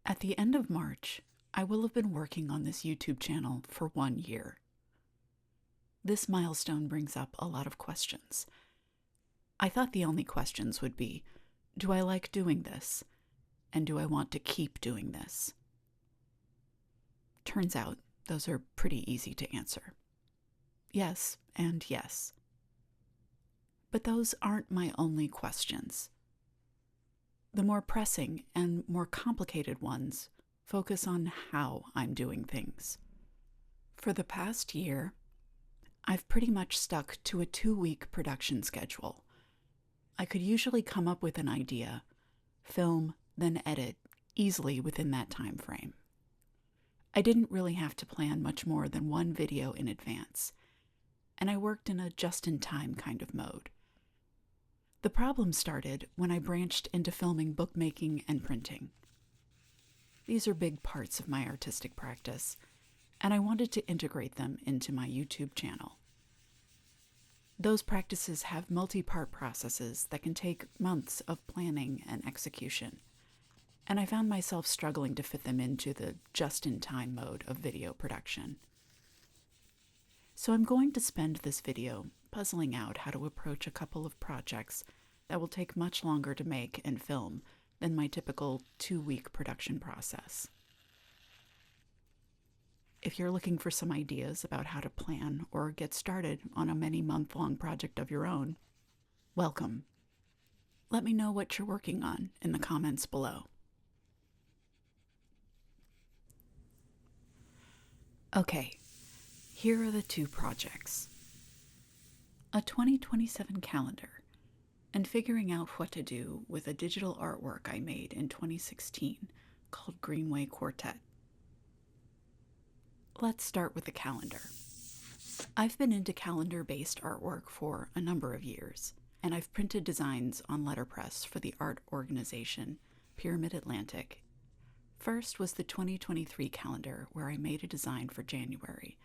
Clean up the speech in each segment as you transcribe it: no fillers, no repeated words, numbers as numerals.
At the end of March, I will have been working on this YouTube channel for 1 year. This milestone brings up a lot of questions. I thought the only questions would be, do I like doing this? And do I want to keep doing this? Turns out, those are pretty easy to answer. Yes and yes. But those aren't my only questions. The more pressing and more complicated ones focus on how I'm doing things. For the past year, I've pretty much stuck to a 2-week production schedule. I could usually come up with an idea, film, then edit easily within that time frame. I didn't really have to plan much more than one video in advance, and I worked in a just-in-time kind of mode. The problem started when I branched into filming bookmaking and printing. These are big parts of my artistic practice, and I wanted to integrate them into my YouTube channel. Those practices have multi-part processes that can take months of planning and execution, and I found myself struggling to fit them into the just-in-time mode of video production. So I'm going to spend this video puzzling out how to approach a couple of projects that will take much longer to make and film than my typical 2-week production process. If you're looking for some ideas about how to plan or get started on a many-month-long project of your own, welcome. Let me know what you're working on in the comments below. Okay, here are the two projects. A 2027 calendar, and figuring out what to do with a digital artwork I made in 2016 called Greenway Quartet. Let's start with the calendar. I've been into calendar-based artwork for a number of years, and I've printed designs on letterpress for the art organization Pyramid Atlantic. First was the 2023 calendar, where I made a design for January,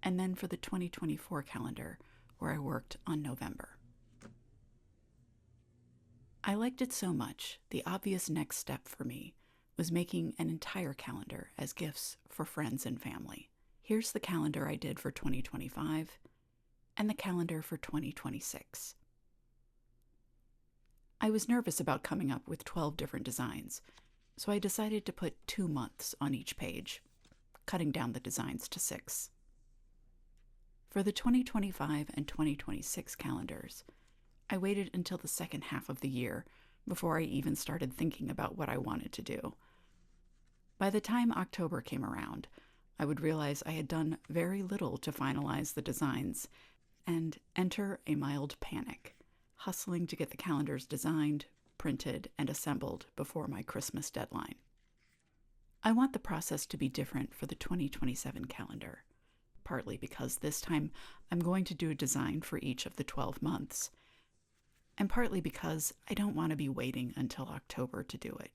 and then for the 2024 calendar, where I worked on November. I liked it so much, the obvious next step for me was making an entire calendar as gifts for friends and family. Here's the calendar I did for 2025 and the calendar for 2026. I was nervous about coming up with 12 different designs, so I decided to put 2 months on each page, cutting down the designs to 6. For the 2025 and 2026 calendars, I waited until the second half of the year before I even started thinking about what I wanted to do. By the time October came around, I would realize I had done very little to finalize the designs and enter a mild panic, hustling to get the calendars designed, printed, and assembled before my Christmas deadline. I want the process to be different for the 2027 calendar, partly because this time I'm going to do a design for each of the 12 months, and partly because I don't want to be waiting until October to do it,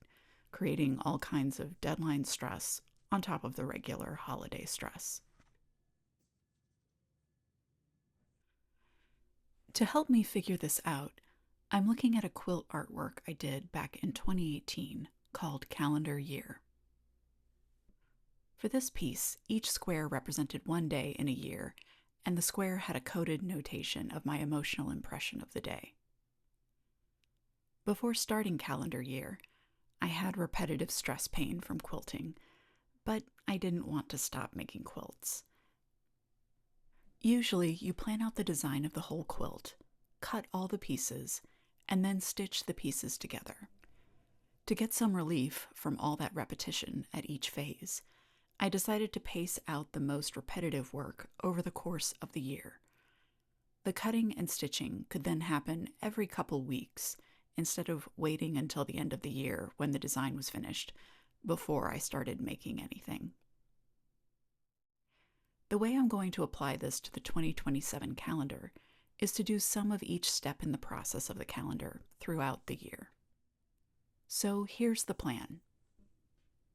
creating all kinds of deadline stress on top of the regular holiday stress. To help me figure this out, I'm looking at a quilt artwork I did back in 2018 called Calendar Year. For this piece, each square represented one day in a year, and the square had a coded notation of my emotional impression of the day. Before starting Calendar Year, I had repetitive stress pain from quilting, but I didn't want to stop making quilts. Usually, you plan out the design of the whole quilt, cut all the pieces, and then stitch the pieces together. To get some relief from all that repetition at each phase, I decided to pace out the most repetitive work over the course of the year. The cutting and stitching could then happen every couple weeks instead of waiting until the end of the year when the design was finished before I started making anything. The way I'm going to apply this to the 2027 calendar is to do some of each step in the process of the calendar throughout the year. So here's the plan.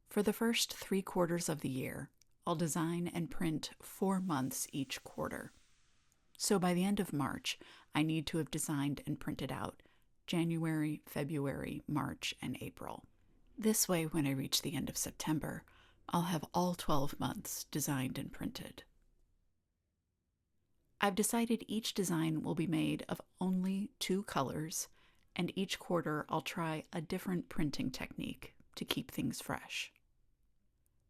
For the first 3 quarters of the year, I'll design and print 4 months each quarter. So by the end of March, I need to have designed and printed out January, February, March, and April. This way, when I reach the end of September, I'll have all 12 months designed and printed. I've decided each design will be made of only 2 colors, and each quarter I'll try a different printing technique to keep things fresh.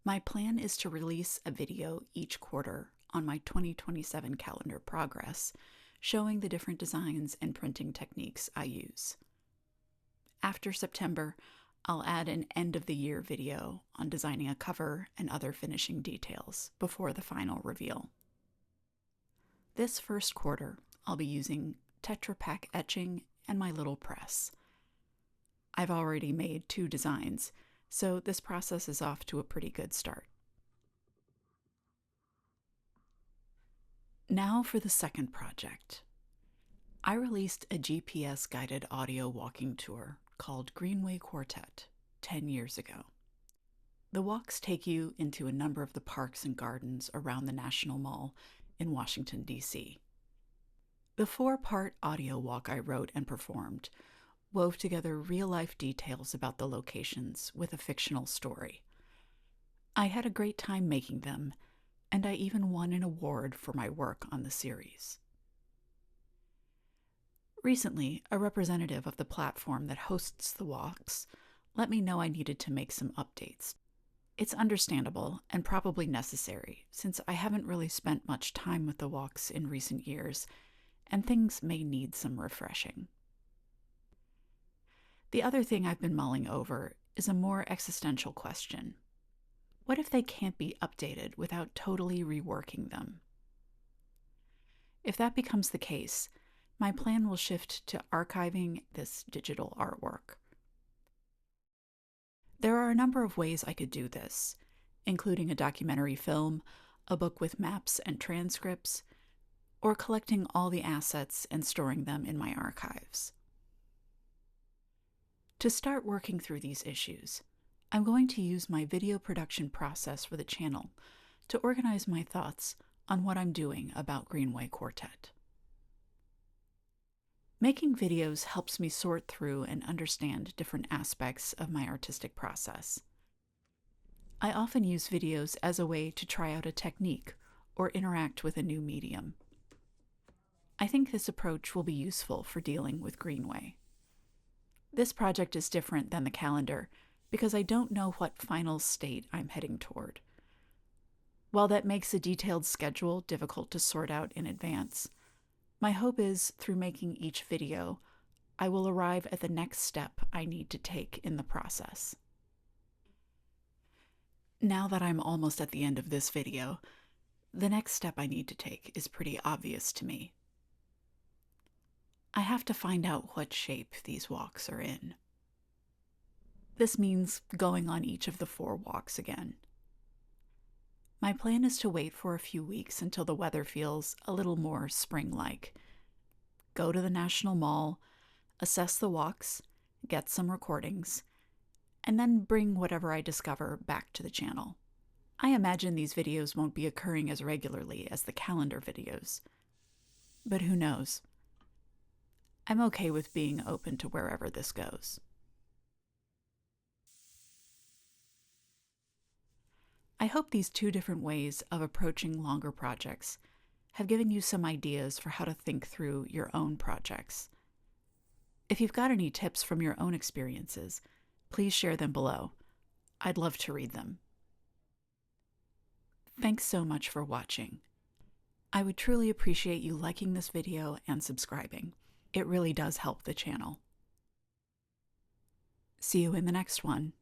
My plan is to release a video each quarter on my 2027 calendar progress, showing the different designs and printing techniques I use. After September, I'll add an end-of-the-year video on designing a cover and other finishing details before the final reveal. This first quarter, I'll be using Tetra Pak etching and my little press. I've already made 2 designs, so this process is off to a pretty good start. Now for the second project. I released a GPS-guided audio walking tour called Greenway Quartet 10 years ago. The walks take you into a number of the parks and gardens around the National Mall in Washington, D.C. The 4-part audio walk I wrote and performed wove together real-life details about the locations with a fictional story. I had a great time making them, and I even won an award for my work on the series. Recently, a representative of the platform that hosts the walks let me know I needed to make some updates. It's understandable and probably necessary, since I haven't really spent much time with the walks in recent years, and things may need some refreshing. The other thing I've been mulling over is a more existential question. What if they can't be updated without totally reworking them? If that becomes the case, my plan will shift to archiving this digital artwork. There are a number of ways I could do this, including a documentary film, a book with maps and transcripts, or collecting all the assets and storing them in my archives. To start working through these issues, I'm going to use my video production process for the channel to organize my thoughts on what I'm doing about Greenway Quartet. Making videos helps me sort through and understand different aspects of my artistic process. I often use videos as a way to try out a technique or interact with a new medium. I think this approach will be useful for dealing with Greenway. This project is different than the calendar because I don't know what final state I'm heading toward. While that makes a detailed schedule difficult to sort out in advance, my hope is, through making each video, I will arrive at the next step I need to take in the process. Now that I'm almost at the end of this video, the next step I need to take is pretty obvious to me. I have to find out what shape these walks are in. This means going on each of the 4 walks again. My plan is to wait for a few weeks until the weather feels a little more spring-like. Go to the National Mall, assess the walks, get some recordings, and then bring whatever I discover back to the channel. I imagine these videos won't be occurring as regularly as the calendar videos, but who knows? I'm okay with being open to wherever this goes. I hope these 2 different ways of approaching longer projects have given you some ideas for how to think through your own projects. If you've got any tips from your own experiences, please share them below. I'd love to read them. Thanks so much for watching. I would truly appreciate you liking this video and subscribing. It really does help the channel. See you in the next one.